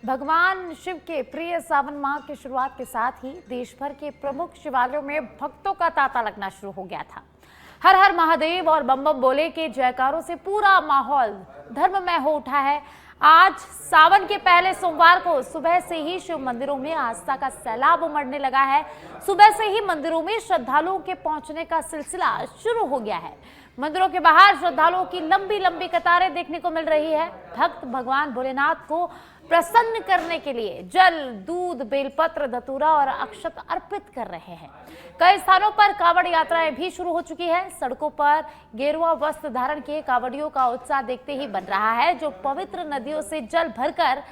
भगवान शिव के प्रिय सावन माह की शुरुआत के साथ ही देश भर के प्रमुख शिवालयों में भक्तों का तांता लगना शुरू हो गया था। हर हर महादेव और बम बम बोले के जयकारों से पूरा माहौल धर्ममय हो उठा है। आज सावन के पहले सोमवार को सुबह से ही शिव मंदिरों में आस्था का सैलाब उमड़ने लगा है। सुबह से ही मंदिरों में श्रद्धालुओं के पहुंचने का सिलसिला शुरू हो गया है। मंदिरों के बाहर श्रद्धालुओं की लंबी लंबी कतारें देखने को मिल रही है। भक्त भगवान भोलेनाथ को प्रसन्न करने के लिए जल, दूध, बेलपत्र, धतूरा और अक्षत अर्पित कर रहे हैं। कई स्थानों पर कांवड़ यात्राएं भी शुरू हो चुकी है। सड़कों पर गेरुआ वस्त्र धारण किए कांवड़ियों का उत्साह देखते ही बन रहा है, जो पवित्र नदियों से जल भरकर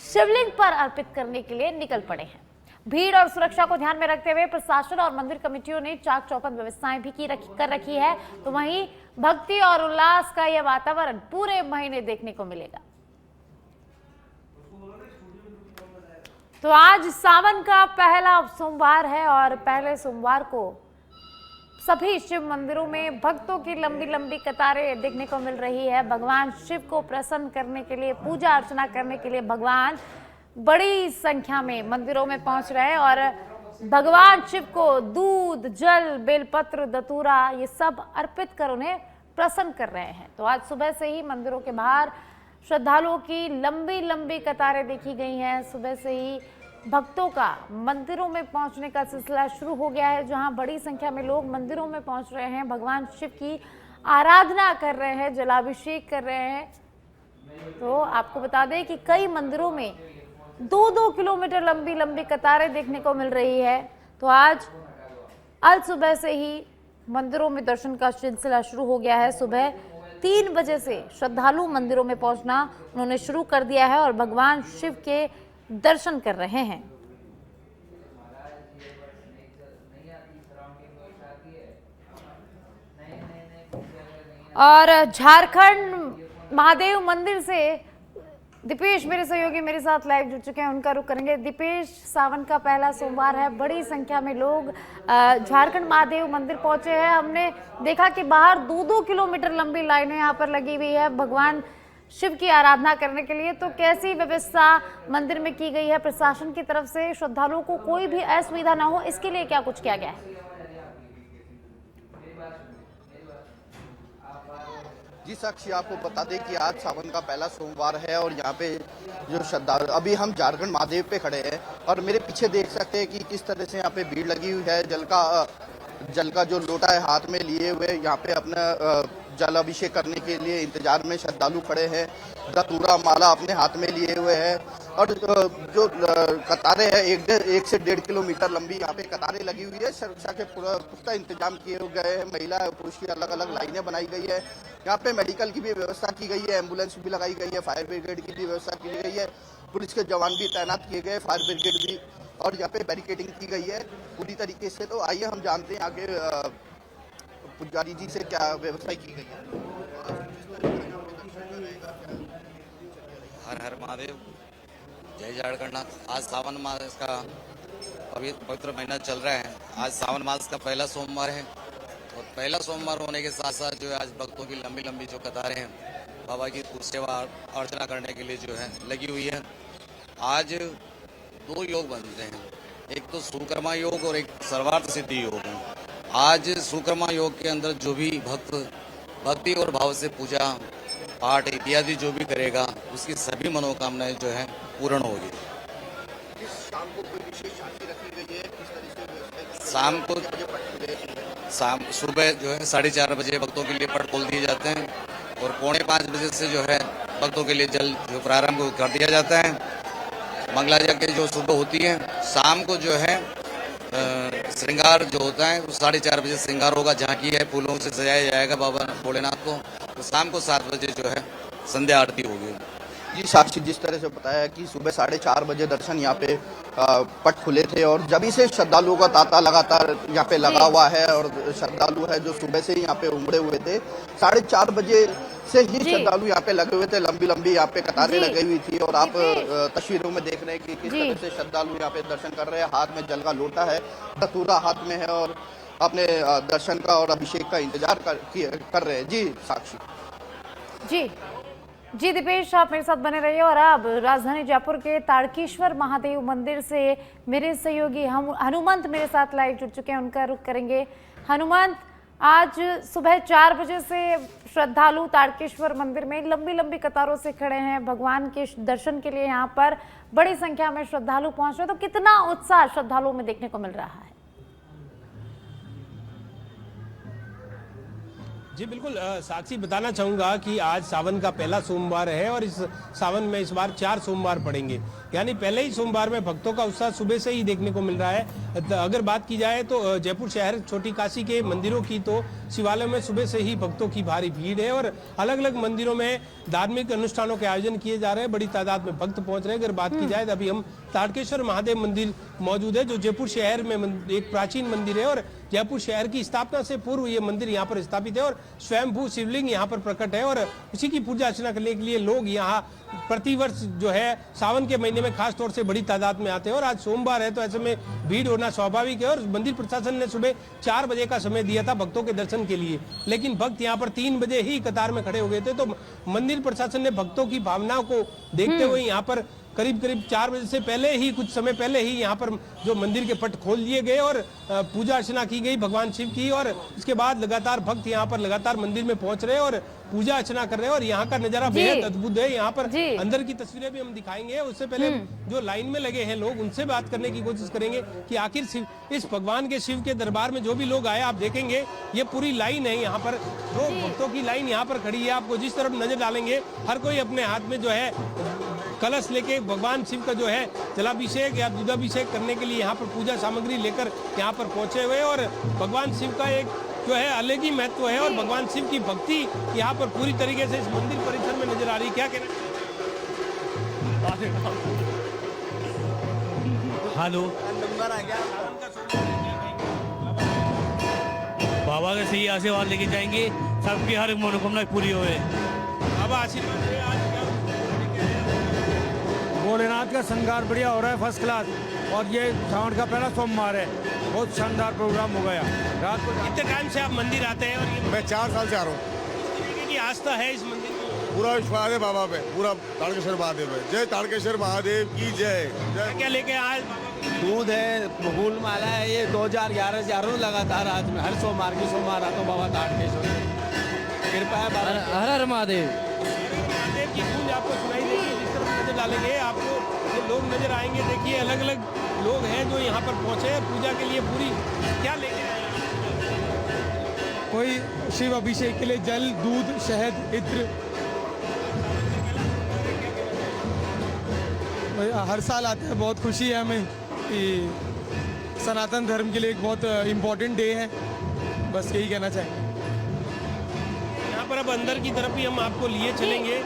शिवलिंग पर अर्पित करने के लिए निकल पड़े हैं। भीड़ और सुरक्षा को ध्यान में रखते हुए प्रशासन और मंदिर कमेटियों ने चाक चौबंद व्यवस्थाएं भी कर रखी है। तो वहीं भक्ति और उल्लास का यह वातावरण पूरे महीने देखने को मिलेगा। तो आज सावन का पहला सोमवार है और पहले सोमवार को सभी शिव मंदिरों में भक्तों की लंबी लंबी कतारें देखने को मिल रही है। भगवान शिव को प्रसन्न करने के लिए, पूजा अर्चना करने के लिए भगवान बड़ी संख्या में मंदिरों में पहुंच रहे हैं और भगवान शिव को दूध, जल, बेलपत्र, धतूरा ये सब अर्पित कर उन्हें प्रसन्न कर रहे हैं। तो आज सुबह से ही मंदिरों के बाहर श्रद्धालुओं की लंबी लंबी कतारें देखी गई हैं। सुबह से ही भक्तों का मंदिरों में पहुंचने का सिलसिला शुरू हो गया है, जहां बड़ी संख्या में लोग मंदिरों में पहुंच रहे हैं, भगवान शिव की आराधना कर रहे हैं, जलाभिषेक कर रहे हैं। तो आपको बता दें कि कई मंदिरों में 2-2 किलोमीटर लंबी लंबी कतारें देखने को मिल रही है। तो आज सुबह से ही मंदिरों में दर्शन का सिलसिला शुरू हो गया है। सुबह 3 बजे से श्रद्धालु मंदिरों में पहुंचना उन्होंने शुरू कर दिया है और भगवान शिव के दर्शन कर रहे हैं। और झारखंड महादेव मंदिर से दीपेश मेरे सहयोगी मेरे साथ लाइव जुड़ चुके हैं, उनका रुख करेंगे। दीपेश, सावन का पहला सोमवार है, बड़ी संख्या में लोग झारखंड महादेव मंदिर पहुंचे हैं। हमने देखा कि बाहर 2-2 किलोमीटर लंबी लाइनें यहाँ पर लगी हुई है भगवान शिव की आराधना करने के लिए। तो कैसी व्यवस्था मंदिर में की गई है प्रशासन की तरफ से, श्रद्धालुओं को कोई भी असुविधा ना हो, इसके लिए क्या कुछ किया गया है? जी साक्षी, आपको बता दें कि आज सावन का पहला सोमवार है और यहाँ पे जो श्रद्धालु, अभी हम झारखंड महादेव पे खड़े हैं और मेरे पीछे देख सकते हैं कि किस तरह से यहाँ पे भीड़ लगी हुई है। जल का जो लोटा है हाथ में लिए हुए यहाँ पे अपना जल अभिषेक करने के लिए इंतजार में श्रद्धालु खड़े हैं। धतूरा माला अपने हाथ में लिए हुए हैं और जो कतारें हैं 1 से 1.5 किलोमीटर लंबी यहाँ पे कतारें लगी हुई है। सुरक्षा के पूरा पुख्ता इंतजाम किए गए हैं। महिला और पुरुष की अलग अलग लाइनें बनाई गई है। यहाँ पे मेडिकल की भी व्यवस्था की गई है, एम्बुलेंस भी लगाई गई है, फायर ब्रिगेड की भी व्यवस्था की गई है, पुलिस के जवान भी तैनात किए गए, फायर ब्रिगेड भी, और यहाँ पे बैरिकेडिंग की गई है पूरी तरीके से। तो आइए हम जानते हैं आगे पुजारी जी से क्या व्यवस्था की गई है। हर हर महादेव, जय झारखंड। आज सावन मास का पवित्र महीना चल रहा है। आज सावन मास का पहला सोमवार है और पहला सोमवार होने के साथ साथ जो है आज भक्तों की लंबी लंबी जो कतारें हैं बाबा की सेवा अर्चना करने के लिए जो है लगी हुई है। आज 2 योग बनते हैं, एक तो सुकर्मा योग और एक सर्वार्थ सिद्धि योग है। आज सुकर्मा योग के अंदर जो भी भक्त भक्ति और भाव से पूजा पाठ इत्यादि जो भी करेगा उसकी सभी मनोकामनाएं जो है पूर्ण होगी। शाम सुबह जो है 4:30 बजे भक्तों के लिए पट खोल दिए जाते हैं और 4:45 बजे से जो है भक्तों के लिए जल जो प्रारंभ कर दिया जाता है। मंगला यज्ञ जो सुबह होती है, शाम को जो है श्रृंगार जो होता है वो 4:30 बजे श्रृंगार होगा, झांकी है, फूलों से सजाया जाएगा बाबा भोलेनाथ को। तो शाम को 7 बजे जो है संध्या आरती होगी। जी साक्षी, जिस तरह से बताया कि सुबह 4:30 बजे दर्शन यहाँ पे पट खुले थे और जब से श्रद्धालुओं का तांता लगातार यहाँ पे लगा हुआ है और श्रद्धालु है जो सुबह से ही यहाँ पे उमड़े हुए थे। 4:30 बजे से ही श्रद्धालु यहाँ पे लगे हुए थे, लंबी लंबी यहाँ पे कतारें लगी हुई थी और आप तस्वीरों में देख रहे हैं कि किस तरह से श्रद्धालु यहाँ पे दर्शन कर रहे हैं। हाथ में जल का लोटा है, धतूरा हाथ में है और अपने दर्शन का और अभिषेक का इंतजार कर रहे हैं। जी साक्षी। जी जी दीपेश, आप मेरे साथ बने रहिए। और अब राजधानी जयपुर के ताड़केश्वर महादेव मंदिर से मेरे सहयोगी हनुमंत मेरे साथ लाइव जुड़ चुके हैं, उनका रुख करेंगे। हनुमंत, आज सुबह 4 बजे से श्रद्धालु ताड़केश्वर मंदिर में लंबी लंबी कतारों से खड़े हैं भगवान के दर्शन के लिए। यहाँ पर बड़ी संख्या में श्रद्धालु पहुंच रहे हैं, तो कितना उत्साह श्रद्धालुओं में देखने को मिल रहा है? जी बिल्कुल साक्षी, बताना चाहूँगा कि आज सावन का पहला सोमवार है और इस सावन में इस बार 4 सोमवार पड़ेंगे, यानी पहले ही सोमवार में भक्तों का उत्साह सुबह से ही देखने को मिल रहा है। अगर बात की जाए तो जयपुर शहर छोटी काशी के मंदिरों की, तो शिवालयों में सुबह से ही भक्तों की भारी भीड़ है और अलग अलग मंदिरों में धार्मिक अनुष्ठानों के आयोजन किए जा रहे हैं, बड़ी तादाद में भक्त पहुंच रहे हैं। अगर बात की जाए तो अभी हम ताड़केश्वर महादेव मंदिर मौजूद है, जो जयपुर शहर में एक प्राचीन मंदिर है और जयपुर शहर की स्थापना से पूर्व ये मंदिर यहाँ पर स्थापित है और स्वयंभू शिवलिंग यहाँ पर प्रकट है और उसी की पूजा अर्चना करने के लिए लोग यहाँ प्रतिवर्ष जो है सावन के महीने में खास तौर से बड़ी तादाद में आते हैं। और आज सोमवार है तो ऐसे में भीड़ होना स्वाभाविक है और मंदिर प्रशासन ने सुबह 4 बजे का समय दिया था भक्तों के दर्शन के लिए, लेकिन भक्त यहाँ पर 3 बजे ही कतार में खड़े हो गए थे। तो मंदिर प्रशासन ने भक्तों की भावनाओं को देखते हुए यहाँ पर करीब 4 बजे से पहले ही, कुछ समय पहले ही यहाँ पर जो मंदिर के पट खोल दिए गए और पूजा अर्चना की गई भगवान शिव की, और इसके बाद लगातार भक्त यहाँ पर लगातार मंदिर में पहुंच रहे हैं और पूजा अर्चना कर रहे हैं और यहाँ का नजारा बेहद अद्भुत है। यहाँ पर अंदर की तस्वीरें भी हम दिखाएंगे। उससे पहले जो लाइन में लगे हैं लोग, उनसे बात करने की कोशिश करेंगे कि आखिर इस भगवान के शिव के दरबार में जो भी लोग आए, आप देखेंगे ये पूरी लाइन है यहाँ पर, जो भक्तों की लाइन यहाँ पर खड़ी है। आपको जिस तरफ नजर डालेंगे हर कोई अपने हाथ में जो है कलश लेके भगवान शिव का जो है जलाभिषेक या दूधाभिषेक करने के लिए यहाँ पर पूजा सामग्री लेकर यहाँ पर पहुंचे हुए और भगवान शिव का एक जो है अलग ही महत्व है और भगवान शिव की भक्ति यहाँ पर पूरी तरीके से इस मंदिर परिसर में नजर आ रही है। क्या कहना? हेलो, बाबा के सही आशीर्वाद लेके जाएंगे, सबकी हर मनोकामना पूरी होए। अब आशीर्वाद है। आज भोलेनाथ का श्रृंगार बढ़िया हो रहा है, फर्स्ट क्लास। और ये सावन का पहला सोमवार है, बहुत शानदार प्रोग्राम हो गया। रात को कितने टाइम से आप मंदिर आते हैं? और ये मैं 4 साल से आ रहा हूँ। की आस्था है इस मंदिर में? पूरा विश्वास है बाबा पे, पूरा ताड़केश्वर महादेव है। जय ताड़केश्वर महादेव की जय। क्या लेके आए? दूध है, फूल माला है। ये 2011 से आ रहा हूँ लगातार, आज में हर सोमवार की सोमवार आता हूँ बाबा ताड़केश्वर। कृपा है बाबा। हर हर महादेव। महादेव की गूंज आपको सुनाई देगी जिस तरफ नजर डालेंगे, आपको ये लोग नजर आएंगे। देखिए अलग अलग लोग हैं जो यहाँ पर पहुंचे हैं पूजा के लिए। पूरी क्या लेके आए? कोई शिव अभिषेक के लिए जल, दूध, शहद, इत्र। हर साल आते हैं, बहुत खुशी है हमें कि सनातन धर्म के लिए एक बहुत इम्पोर्टेंट डे है। बस यही कहना चाहेंगे। यहाँ पर अब अंदर की तरफ ही हम आपको लिए चलेंगे।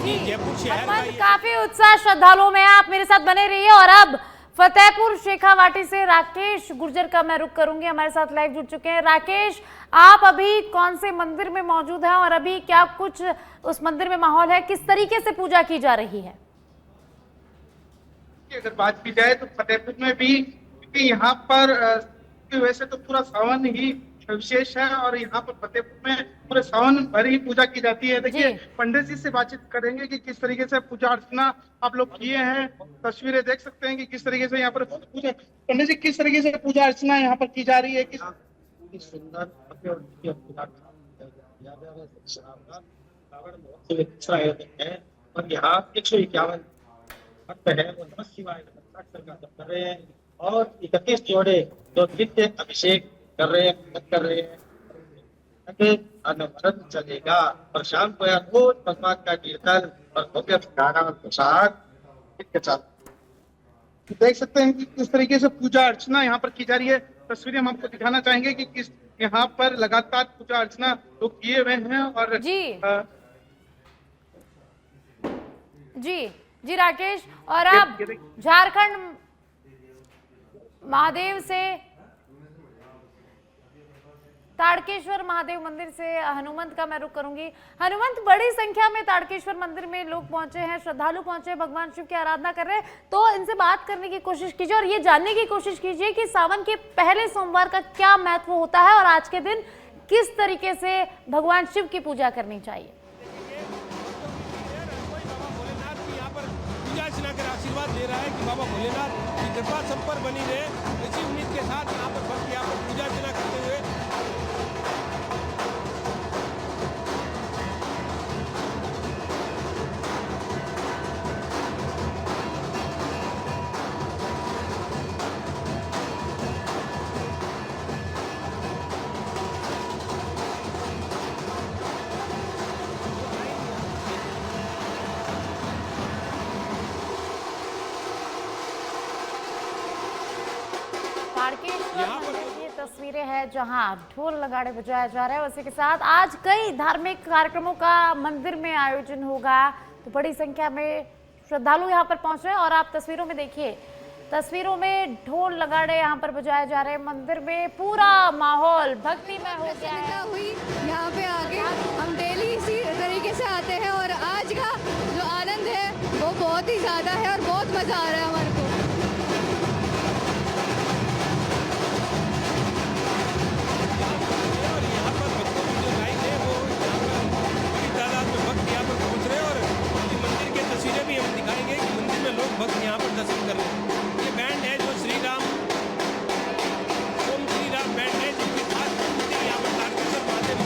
जयपुर शहर का काफी उत्साह श्रद्धालुओं में, आप मेरे साथ बने रहिए। और अब फतेहपुर शेखावाटी से राकेश गुर्जर का मैं रुख करूंगी, हमारे साथ लाइव जुड़ चुके हैं। राकेश, आप अभी कौन से मंदिर में मौजूद हैं और अभी क्या कुछ उस मंदिर में माहौल है, किस तरीके से पूजा की जा रही है? अगर बात की जाए तो फतेहपुर में भी, क्योंकि यहाँ पर वैसे तो पूरा सावन ही विशेष है और यहाँ पर फतेहपुर में पूरे सावन भर ही पूजा की जाती है। देखिए पंडित जी से बातचीत करेंगे कि किस तरीके से पूजा अर्चना आप लोग किए हैं। तस्वीरें देख सकते हैं कि किस तरीके से यहाँ पर पूजा, पंडित जी किस तरीके से पूजा अर्चना यहाँ पर की जा रही है। किस सुंदर और यहाँ 151 भक्त है वो नमः शिवाय कर रहे हैं और 31 जोड़े जो नित्य अभिषेक कर रहे हैं अनवरत चलेगा। और शाम को रोज भगवान का कीर्तन और भव्य गाना और प्रसाद देख सकते हैं कि किस तरीके से पूजा अर्चना यहाँ पर की जा रही है। तस्वीरें हम आपको दिखाना चाहेंगे कि किस यहाँ पर लगातार पूजा अर्चना लोग किए हुए हैं। और जी राकेश, और अब झारखंड महादेव से ताड़केश्वर महादेव मंदिर से हनुमंत का मैं रुख करूंगी। हनुमंत, बड़ी संख्या में ताड़केश्वर मंदिर में लोग पहुंचे हैं, श्रद्धालु पहुंचे हैं, भगवान शिव की आराधना कर रहे हैं, तो इनसे बात करने की कोशिश कीजिए और ये जानने की कोशिश कीजिए कि सावन के पहले सोमवार का क्या महत्व होता है और आज के दिन किस तरीके से भगवान शिव की पूजा करनी चाहिए। भगवान बाबा भोलेनाथ की कृपा सब पर बनी रहे, इसी उम्मीद के साथ यहाँ पर भक्त यहाँ पर पूजा अर्चना करते हुए ताड़केश्वर मंदिर की तस्वीरें हैं जहां ढोल नगाड़े बजाया जा रहा है। उसी के साथ आज कई धार्मिक कार्यक्रमों का मंदिर में आयोजन होगा, तो बड़ी संख्या में श्रद्धालु यहां पर पहुंच रहे हैं। और आप तस्वीरों में देखिए, तस्वीरों में ढोल नगाड़े यहां पर बजाए जा रहे हैं। मंदिर में पूरा माहौल भक्तिमय हो गया है। हुई यहाँ पे आके हम डेली इसी तरीके से आते हैं और आज का जो आनंद है वो बहुत ही ज्यादा है और बहुत मजा आ रहा है हमारे को। भक्त यहाँ पर दर्शन कर रहे हैं। ये बैंड है जो श्री राम ओम श्री राम बैंड है, जिनकी खास प्रस्तुति यहाँ पर तारकेश्वर महादेव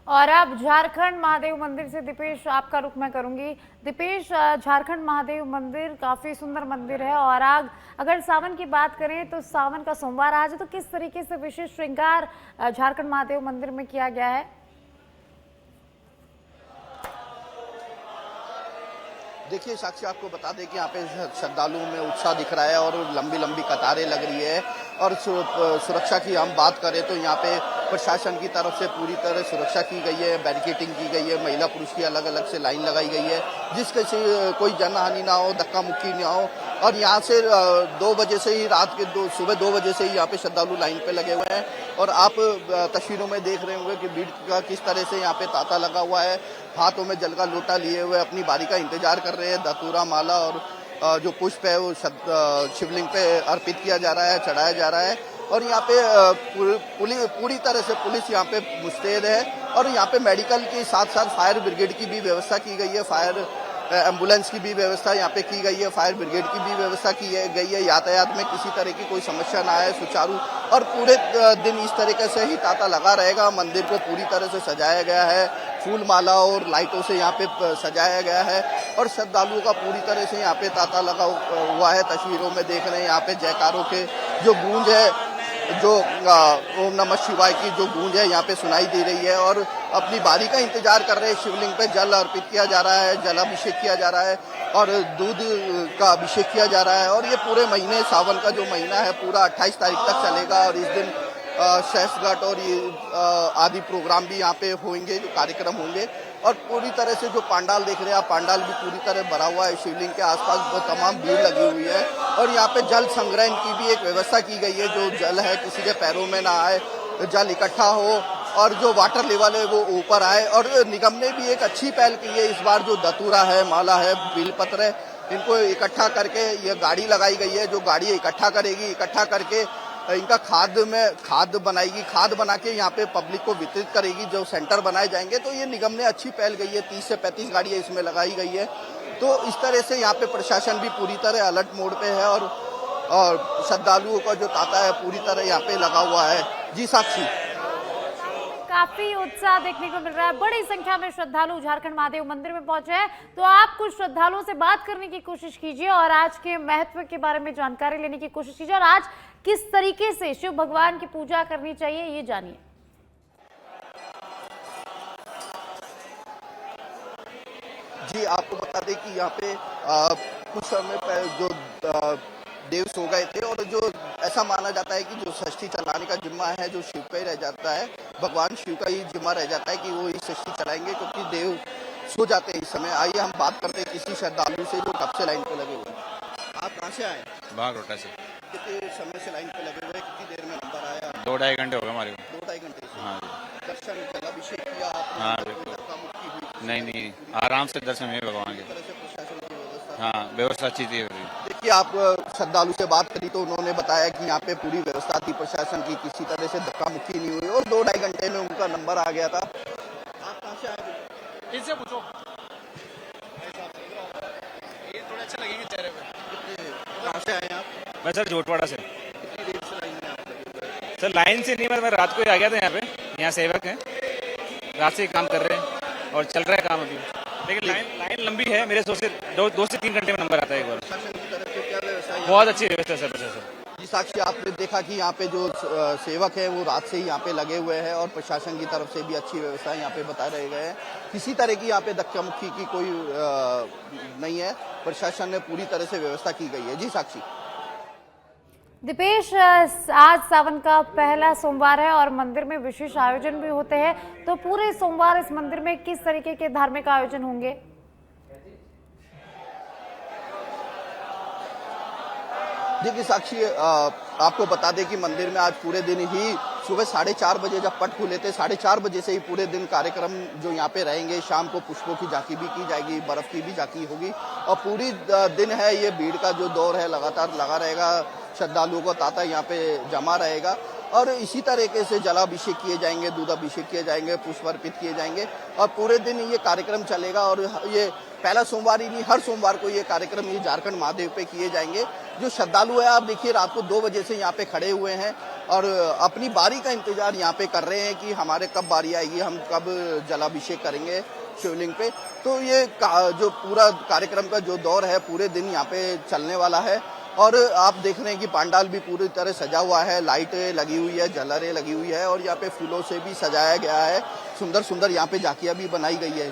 और अब झारखंड महादेव मंदिर से दीपेश, आपका रुख मैं करूंगी। दीपेश, झारखंड महादेव मंदिर काफी सुंदर मंदिर है और अगर सावन की बात करें तो सावन का सोमवार आज है, तो किस तरीके से विशेष श्रृंगार झारखंड महादेव मंदिर में किया गया है? देखिए साक्षी, आपको बता दें कि यहाँ पे श्रद्धालुओं में उत्साह दिख रहा है और लंबी लंबी कतारें लग रही है। और सुरक्षा की हम बात करें तो यहाँ पे प्रशासन की तरफ से पूरी तरह सुरक्षा की गई है, बैरिकेडिंग की गई है, महिला पुरुष की अलग अलग से लाइन लगाई गई है, जिसके से कोई जनहानि ना हो, धक्का मुक्की ना हो। और यहाँ से 2 बजे से ही सुबह 2 बजे से ही यहाँ पे श्रद्धालु लाइन पे लगे हुए हैं। और आप तस्वीरों में देख रहे होंगे कि भीड़ का किस तरह से यहाँ पे तांता लगा हुआ है। हाथों में जल का लोटा लिए हुए अपनी बारी का इंतजार कर रहे हैं। धतूरा, माला और जो पुष्प है वो शिवलिंग पे अर्पित किया जा रहा है, चढ़ाया जा रहा है। और यहाँ पे पूरी तरह से पुलिस यहाँ पे मुस्तैद है। और यहाँ पे मेडिकल के साथ साथ फायर ब्रिगेड की भी व्यवस्था की गई है, फायर एम्बुलेंस की भी व्यवस्था यहाँ पे की गई है, फायर ब्रिगेड की भी व्यवस्था की गई है। यातायात में किसी तरह की कोई समस्या ना आए, सुचारू। और पूरे दिन इस तरीके से ही तांता लगा रहेगा। मंदिर को पूरी तरह से सजाया गया है, फूल माला और लाइटों से यहाँ पे सजाया गया है। और श्रद्धालुओं का पूरी तरह से यहाँ पे तांता लगा हुआ है। तस्वीरों में देख रहे हैं यहाँ पे जयकारों के जो गूंज है, जो ओम नमः शिवाय की जो गूंज है यहाँ पे सुनाई दे रही है। और अपनी बारी का इंतजार कर रहे हैं। शिवलिंग पे जल अर्पित किया जा रहा है, जलाभिषेक किया जा रहा है और दूध का अभिषेक किया जा रहा है। और ये पूरे महीने, सावन का जो महीना है पूरा 28 तारीख तक चलेगा। और इस दिन शेषघाट और ये आदि प्रोग्राम भी यहाँ पे होंगे, जो कार्यक्रम होंगे। और पूरी तरह से जो पंडाल देख रहे हैं आप, पंडाल भी पूरी तरह भरा हुआ है। शिवलिंग के आसपास तमाम भीड़ लगी हुई है। और यहाँ पे जल संग्रहण की भी एक व्यवस्था की गई है। जो जल है किसी के पैरों में ना आए, जल इकट्ठा हो और जो वाटर लेवल है वो ऊपर आए। और निगम ने भी एक अच्छी पहल की है। इस बार जो धतूरा है, माला है, बेलपत्र है, इनको इकट्ठा करके ये गाड़ी लगाई गई है, जो गाड़ी इकट्ठा करेगी। इकट्ठा करके इनका खाद बनाएगी, खाद बना के यहाँ पे पब्लिक को वितरित करेगी। जो सेंटर बनाए जाएंगे, तो ये निगम ने अच्छी पहल की है। 30 से 35 गाड़ियाँ इसमें लगाई गई है। तो इस तरह से यहाँ पे प्रशासन भी पूरी तरह अलर्ट मोड पे है। और श्रद्धालुओं का जो तांता है पूरी तरह यहाँ पे लगा हुआ है। जी साक्षी, काफी उत्साह देखने को मिल रहा है। बड़ी संख्या में श्रद्धालु झारखंड महादेव मंदिर में पहुंचे हैं। तो आप कुछ श्रद्धालुओं से बात करने की कोशिश कीजिए और आज के महत्व के बारे में जानकारी लेने की कोशिश कीजिए और आज किस तरीके से शिव भगवान की पूजा करनी चाहिए ये जानिए। जी, आपको बता दें कि यहाँ पे कुछ समय पहले जो देव सो गए थे और जो ऐसा माना जाता है कि जो षष्ठी चलाने का जिम्मा है जो शिव का ही रह जाता है, भगवान शिव का ही जिम्मा रह जाता है कि वो इस षष्ठी चलाएंगे क्योंकि देव सो जाते हैं इस समय। आइए हम बात करते हैं किसी श्रद्धालु से जो कब से लाइन पे लगे हुए हैं। आप कहाँ से आए? बागरोटा से। कितने समय से लाइन पे लगे हुए हैं? कितनी देर में नंबर आया? 2-2.5 घंटे हो गए हमारे को। 2-2.5 घंटे से। हाँ जी। दर्शन जलाभिषेक किया आपने? हाँ, कोई बिल्कुल। धक्का-मुक्की हुई? नहीं आराम से दर्शन हुए भगवान के। तरह से प्रशासन की व्यवस्था? हाँ, व्यवस्था अच्छी थी। देखिए, आप श्रद्धालु से बात करी तो उन्होंने बताया कि यहाँ पे पूरी व्यवस्था थी प्रशासन की, किसी तरह से धक्का मुक्की नहीं हुई और 2-2.5 घंटे में उनका नंबर आ गया था। आप कहाँ से आए? इनसे पूछो, ये थोड़े अच्छे लगेंगे चेहरे पे। कहाँ से आए आप? मैं सर जोटवाड़ा से। कितनी देर से लाइन में आप लगे हुए हैं? सर लाइन से नहीं, मैं रात को ही आ गया था यहाँ पे। यहाँ सेवक हैं, रात से ही काम कर रहे हैं और चल रहा है काम अभी। लेकिन लाइन लंबी है, मेरे सोच से 2 से 3 घंटे में नंबर आता है एक बार। प्रशासन की तरफ से क्या व्यवस्था है? बहुत अच्छी व्यवस्था है सर प्रशासन। जी साक्षी, आपने देखा कि यहाँ पे जो सेवक है वो रात से ही यहाँ पे लगे हुए हैं और प्रशासन की तरफ से भी अच्छी व्यवस्था यहाँ पे बता रहे गए हैं। किसी तरह की यहाँ पे धक्का मुक्की की कोई नहीं है, प्रशासन ने पूरी तरह से व्यवस्था की गई है। जी साक्षी। दीपेश, आज सावन का पहला सोमवार है और मंदिर में विशेष आयोजन भी होते हैं, तो पूरे सोमवार इस मंदिर में किस तरीके के धार्मिक आयोजन होंगे? देखिए साक्षी, आपको बता दें कि मंदिर में आज पूरे दिन ही सुबह 4:30 बजे जब पट खुले थे, 4:30 बजे से ही पूरे दिन कार्यक्रम जो यहाँ पे रहेंगे। शाम को पुष्पों की झांकी भी की जाएगी, बर्फ की भी झांकी होगी और पूरी दिन है ये भीड़ का जो दौर है लगातार लगा रहेगा। श्रद्धालुओं का तांता यहाँ पे जमा रहेगा और इसी तरीके से जलाभिषेक किए जाएंगे, दूधाभिषेक किए जाएंगे, पुष्प अर्पित किए जाएंगे और पूरे दिन ये कार्यक्रम चलेगा। और ये पहला सोमवार ही नहीं, हर सोमवार को ये कार्यक्रम ये झारखंड महादेव पे किए जाएंगे। जो श्रद्धालु है आप देखिए रात को 2 बजे से यहाँ पे खड़े हुए हैं और अपनी बारी का इंतजार यहाँ पे कर रहे हैं कि हमारे कब बारी आएगी, हम कब जलाभिषेक करेंगे शिवलिंग पे। तो ये जो पूरा कार्यक्रम का जो दौर है पूरे दिन यहाँ पे चलने वाला है और आप देख रहे हैं कि पंडाल भी पूरी तरह सजा हुआ है, लाइटें लगी हुई है, झालरें लगी हुई है और यहाँ पे फूलों से भी सजाया गया है। सुंदर सुंदर यहाँ पे झांकियां भी बनाई गई है।